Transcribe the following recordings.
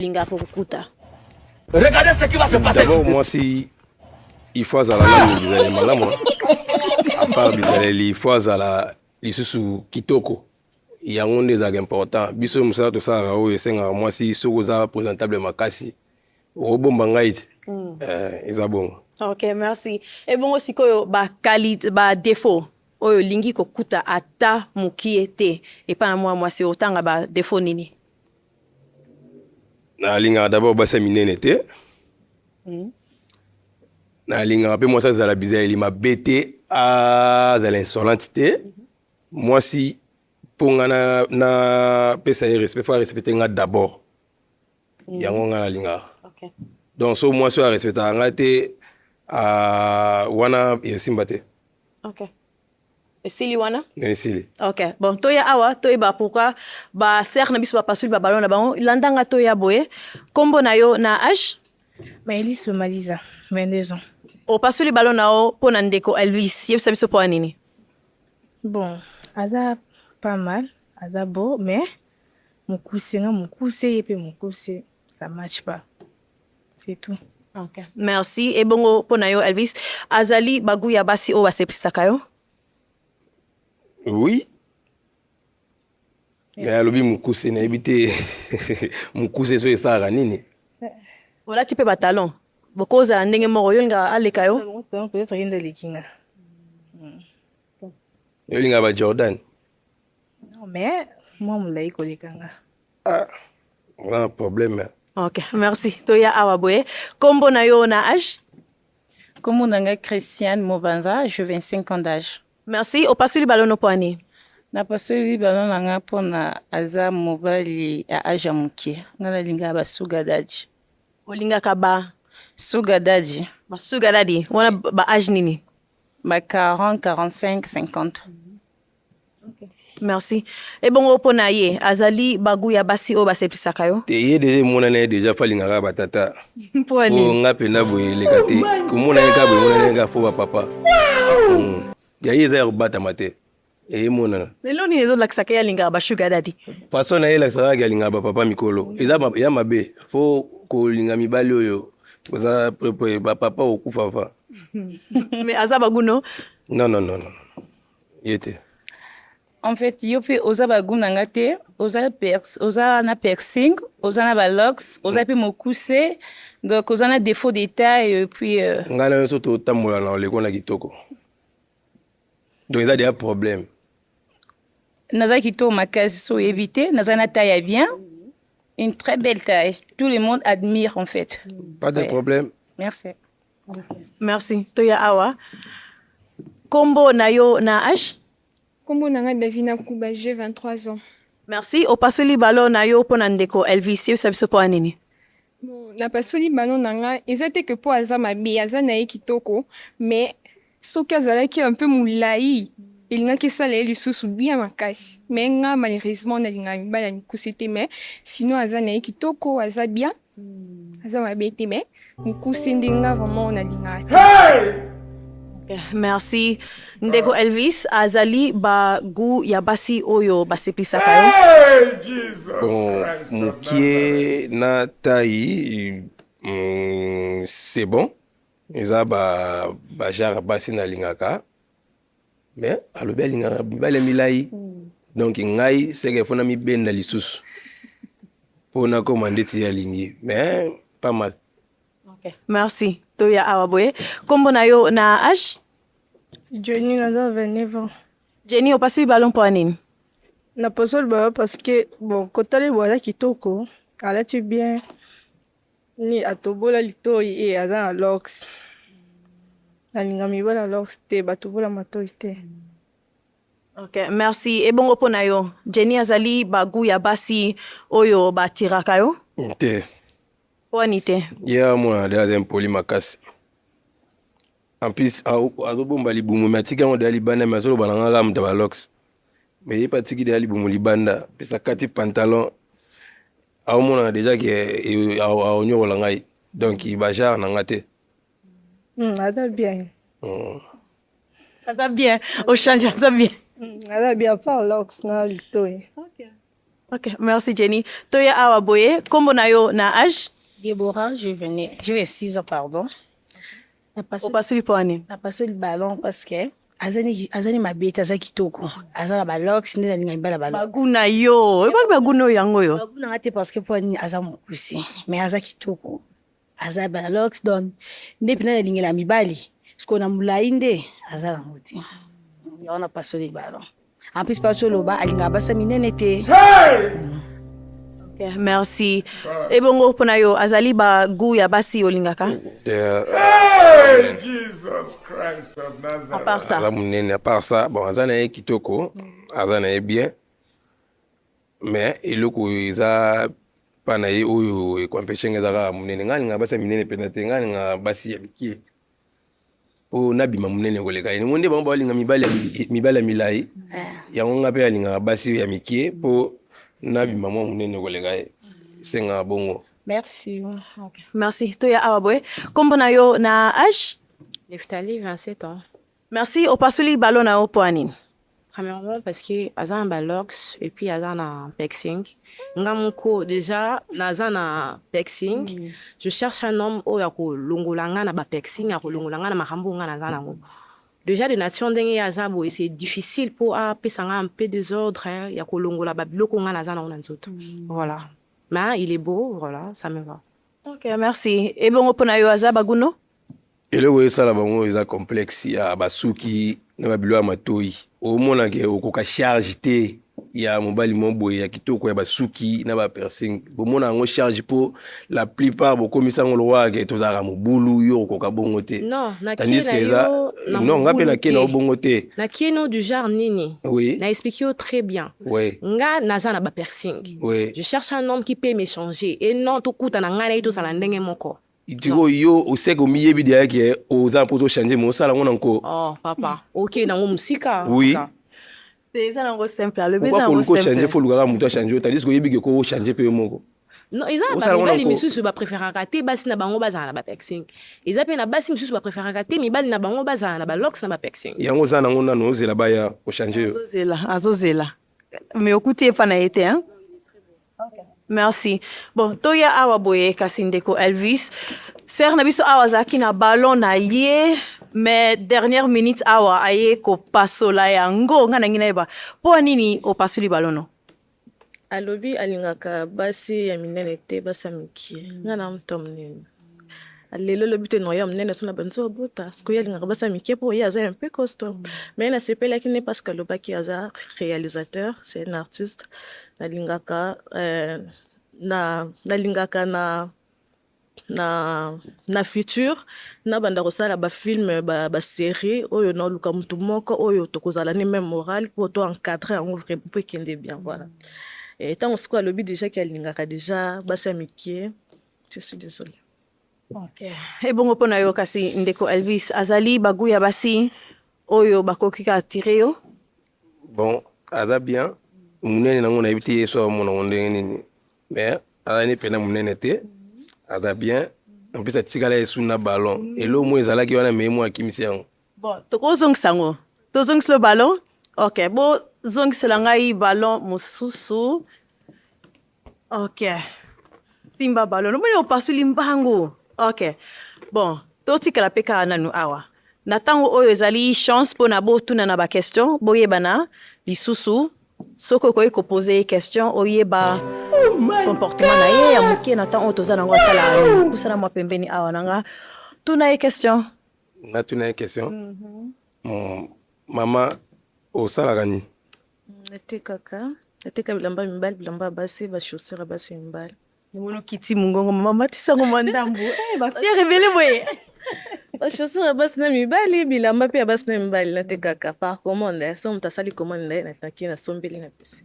Linga Kukuta. Regardez ce qui va se passer. D'abord, moi, si il faut à la bizarre malamu, à part bizarre, il faut à la lisusu kitoko. Il y a un des importants. Biso musa to sa rawo esenga moi si sokoza présentable makasi. Robo bangaiti. Bon. Ok, merci. Et bon aussi ko ba qualité ba défaut. Oyo lingi kokuta ata mukiete. Et pas moi c'est autant ba défaut nini. Na linga d'abord ba seminene te. Na linga pe moi ça za la bizarre il m'a bêté à za l'insolente. Moi si pour na pesa respect faut respecter nga d'abord. Yango nga na linga. OK. Donc so moi so respecter nga te wana simbate. OK. Esili wana? Esili. OK. Bon, toya awa, toya ba pourquoi ba ser na biso ba pasul ba ballon na bango. Landanga toya boye. Kombo na yo na âge? Maëlys Lomaliza, 22 ans. O pasuli ballon na o pona ndeko Elvis. Yebisa biso po nini? Bon, aza pas mal, aza beau, mais mon coussé et puis mon coussé, ça match pas. C'est tout. OK. Merci. Et bongo pona yo Elvis. Azali baguya basi o basepistaka yo? Oui. Mais alobi mukuse na ebite mukuse so esara nini? Voilà type batalon. Bokoza ndenge moko yo nga aleka yo? Peut-être rien de l'équina. Yo linga ba Jordan. Non, mais moi moulai kolekanga. Ah. On a un problème. OK, merci. Toya awaboye. Kombo na yo na âge? Comme on a Christiane Mobanza, j'ai 25 ans d'âge. Merci. O pasuli balono poani. Na pasuli balono nanga pona aza mobali a âge ya muke. Ngala linga ba sugar daddy. Olinga kaba Sugar daddy. ba sugar daddy. Wana ba âge nini? Ba 40, 45, 50. Merci. Et bon pona ye azali baguya basi o basepisaka yo? Te yede monana déjà falinga ba tata. Poani. O nga pena boye lekate. Komona nga boye monana nga fo ba papa. Ya yeza bata mate. E monana. Lelo ni ezo lakisaka ya linga ba sugar daddy. Façon na yela saka ya linga ba papa mikolo. Eza ya mabe. Fo ko linga mibali oyo. Koza prepare ba papa okufa fa. Mais azaba guno? Non. Yete. En fait, yo pe oza baguna ngate, oza na piercing, oza na ba locks, oza pe mokuse, donc oza na défaut d'état et puis ngana so to tambola na leko na kitoko. Donc ça des problèmes. naza kito makasi so éviter, naza na taille bien. Une très belle taille. Tout le monde admire en fait. Pas de problème. Merci. Merci. Toya awa. Kombo na yo na âge? Kombo nanga Davina Kuba, j'ai 23 ans. Merci. O pasuli ballon na yo pona ndeko Elvis. Yebisa biso po nini? Bon, na pasoli ballon nanga, ezate que po aza mabe, aza na ye kitoko, mais soki azalaki un peu moulayi, elingaki sala ye lisusu bien makasi. Mais nga malheureusement nalinga mibala ya mikuse te, mais sinon aza na ye kitoko, aza bien, aza mabe te, mais mokuse nde nga vraiment nalinga te. Merci. Ndeko Elvis azali bagu ya basi oyo basepisaka yo? Bon, mukie na taille c'est bon. Eza ba jar basi na lingaka. Mais alobi linga bale milai. Donc ngai seke fona mi benda lisusu. Pona commander ti ya lingi. Mais pas mal. OK. Merci. Toya awaboye. Kombo na yo na âge? Jenny Naza, 29 ans. Jenny, o pasuli ballon po nini? Na pasol ba parce que bon, kotale wala kitoko, alati bien. Ni atobola litoi e aza na locks. Na linga mibala locks te batobola matoi te. OK, merci. Et bongo pona yo. Jenny azali bagu ya basi oyo batiraka yo? Te. Poani te. Ya moi de un poli makasi. En plus, azobomba libumu matika ngo de libanda masolo balanga ram de balox. Mais il pas tiki de libumu libanda, puis ça kati pantalon. A mona déjà que a onyo langai. Donc il va jar na ngate. Ada bien. Ça va bien. Au change ça bien. Ada bien pas locks na litoi. OK. Ok, merci Jenny. Toya awa boye, kombo na yo na âge? Déborah, je vais 6 ans, pardon. Opasuli po ani. Na passé le ballon parce que azani mabete aza kitoko. Azana balox nde nalinga mibala balox. Baguna yo. Eba baguna yo yango yo. Baguna ngate parce que po ni aza mokusi. Mais aza kitoko. Aza balox don. Nde pina nalinga la mibali. Sko na mulai nde aza na moti. Ya on a passé le ballon. En plus pas loba alinga basa minene te. Okay, merci. Ebongo pona yo azali ba gu ya basi olingaka. Jesus Christ of Nazareth. À part ça. Aza munene, à part ça, bon, aza na ye kitoko, aza na ye bien. Mais eloko eza pa na ye oyo ekompeshe ngezaka munene. Ngani nga basi minene penate, ngani nga basi ya mikie. Po nabima munene koleka. Ni monde bango balinga mibali ya milai. Yango nga pe alinga basi ya mikie po nabima mwa munene koleka ye. Senga bongo. Merci. Okay. Merci. Toya awa boye. Kombo na yo na âge? Neftali, 27 ans. Merci. Opasuli balo na yo po anini. Premièrement, parce que Azan Balox et puis Azan Pexing. Ngamoko, déjà, Nazan Pexing. Je cherche un homme où il y a Longolanga na Pexing, il y a Longolanga na Mahambunga Nazanango. Déjà, de nations dengue Azabo, et c'est difficile pour appeler un peu désordre. Il y a Longola Babiloko Nazanango. Voilà. Mais il est beau, voilà, ça me va. Ok, merci. Et bon, on a eu Azabaguno? Eloko esala bango eza complexe ya basuki na babilo ya matoi omona ke okoka charge te ya mobali moboye ya kitoko ya basuki na ba piercing bomona ngo charge po la plupart bokomisa ngo lowa ke tozaka mobulu yo okoka bongo te Non, na tandis que eza non ngape na kena bongo te na kieno du genre nini. Oui. Na expliqué très bien. Oui. Nga naza na ba piercing. Oui. Je cherche un homme qui peut m'échanger et non tout kuta na ngana ito sala ndenge moko. Itiko yo oseko miyebi dia ke oza poto changer mo sala ngona nko. Oh papa, OK na musika. Oui. C'est ça nango simple. Le besoin ngo simple. changer faut lugara muto changer tandis que yebi ke ko changer pe moko. Non, ils ont pas mibali misusu ba préférer rater basi na bango bazana na ba pexing. Ils appellent na basi misusu ba préférer rater mibali na bango bazana na ba locks na ba pexing. Yango za nango na no zela baya ko changer. Azozela. Mais écoutez pas na été hein. Merci. Bon, toya awa boye kasindeko Elvis. Ser na biso awa zaki na ballon na ye, mais dernière minute awa aye ko pasola yango ngana ngina eba. Po nini o pasuli ballon no? Alobi alingaka basi ya minene te basa mikie. Ngana mtom nini. Lelo lobi te no ya mnene sona banzo bota. Sko ya alingaka basa mikie po ya za un peu costaud. Mais na sepela ki ne parce que lobaki aza réalisateur, c'est un artiste. Nalingaka nalingaka na futur na banda kosala ba film ba série oyo na luka mutu moko oyo tokozala ni même moral pour to encadrer en vrai pour kende bien voilà. Et tant ce quoi lobby déjà qui alingaka déjà basa mikie. Je suis désolée. OK. Et bon opona yo kasi ndeko Elvis azali baguya basi oyo bakoki ka tirer yo. Bon, aza bien. Munene nango na ibiti yeso mona ndenge nini. Mais ala ni pena munene te. Aza bien. En plus atikala yesu na ballon. Elo mo ezala ki wana memo akimisi yango. Bon, toko zongsango. To zongs le ballon. OK. Bo zongs la ngai ballon mususu. OK. Simba ballon. Mo yo pasuli mbango. OK. Bon, to tikala peka nanu awa. Na tango oyo ezali chance po na bo tuna na ba question, boyebana lisusu. Soko ko eko poser question oyeba comportement na ye ya mukie na temps otoza nango sala kusala mwa pembeni awa nanga tuna question Na tuna une question. Maman au salagani. Nateka bilamba mibali bilamba basi ba chaussures basi mibali. Mono kiti mungongo mama tisango mandambu ba pia révélé boye Ba chaussures basi na mibali bilamba pe basi na mibali natekaka par commande so mtasali commande na taki na sombeli na pesi.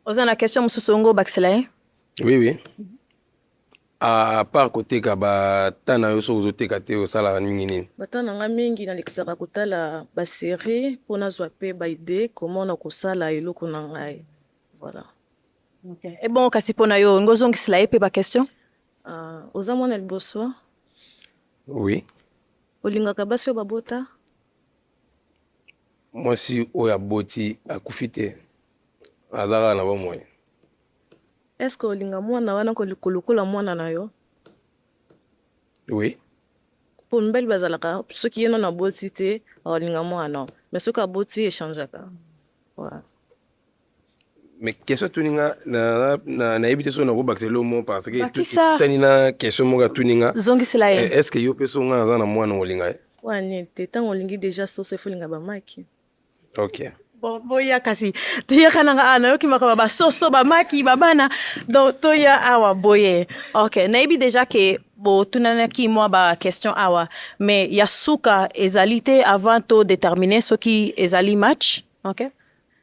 Ozana question mususongo baxela. Oui oui. À part côté ka ba tana yo so zoteka te au salagani ngini. Batana nga mingi na lekisaka kotala ba série pona zwa pe ba idée comment na kosala eloko na ngai. Voilà. OK. Et bon kasi pona yo ngozongi sila pe ba question? Oza mwana liboso? Oui. Olingaka basi yo babota? Moi si oya boti akufite. azaka na bomoi. Est-ce que olinga mwana wana kolokola mwana na yo? Oui. Pour mibali bazalaka soki ye no na boti te olinga mwana mais soki aboti échangeaka. Voilà. Mais question tuninga na ebite so na ko baxelo mo parce que Bakisa. tanina question mo ga tuninga. Zongisela ye. Est-ce que yo peso nga za na mwana olinga? Wane te tango olingi déjà soso efolinga bamaki. OK. Bon, boya kasi tuyaka nanga ana yoki makaba basoso bamaki babana donc toya awa boye. OK, naibi déjà que bo tunanaki moi ba question awa mais ya suka ezalité avant to déterminer ce qui ezali match. OK?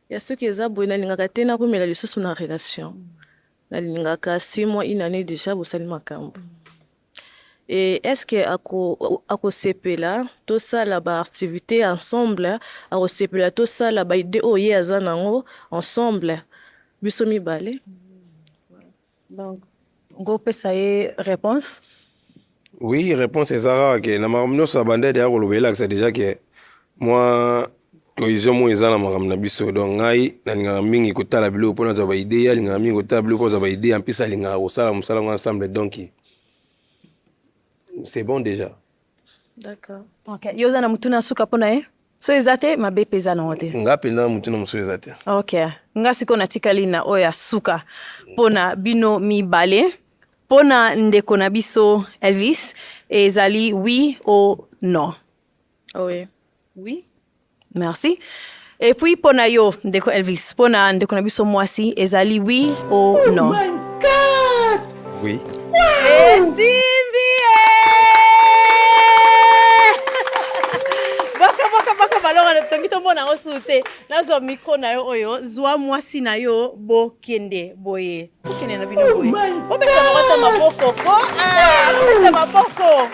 Ya soki eza boye nalingaka te nakomela lisusu na relation. Nalingaka 6 mois une année déjà bosali makambo. Et est-ce que ako sepela tout ça là ba activité ensemble ako sepela tout ça là ba idée oye azanango ensemble biso mibale. Donc go pesa ye réponse. Oui, réponse est ça que na makamno sa bande de akolobela que c'est déjà que moi cohésion mo ezana makamna biso donc ngai na linga mingi kotala bilo pona za ba idée ya linga mingi kotala bilo ko za ba idée en plus linga osala musala ensemble donc c'est bon déjà. D'accord. OK. Yoza na mutuna suka pona ye. So ezate mabe peza na wote. Nga pena mutuna muso ezate. OK. Nga siko na tikali na oya suka pona bino mibale. Pona ndeko na biso Elvis ezali oui ou non. Oui. Oui. Merci. Et puis pona yo ndeko Elvis, pona ndeko na biso mwasi ezali oui ou non. Oh my God. Oui. Et Simbi. Baka balora tongito mona osute. Nazo micro na yo oyo zwa mwasi na yo bo kende boye. Bokende na bino boye. Obeta makata maboko ko. Ah, obeta maboko.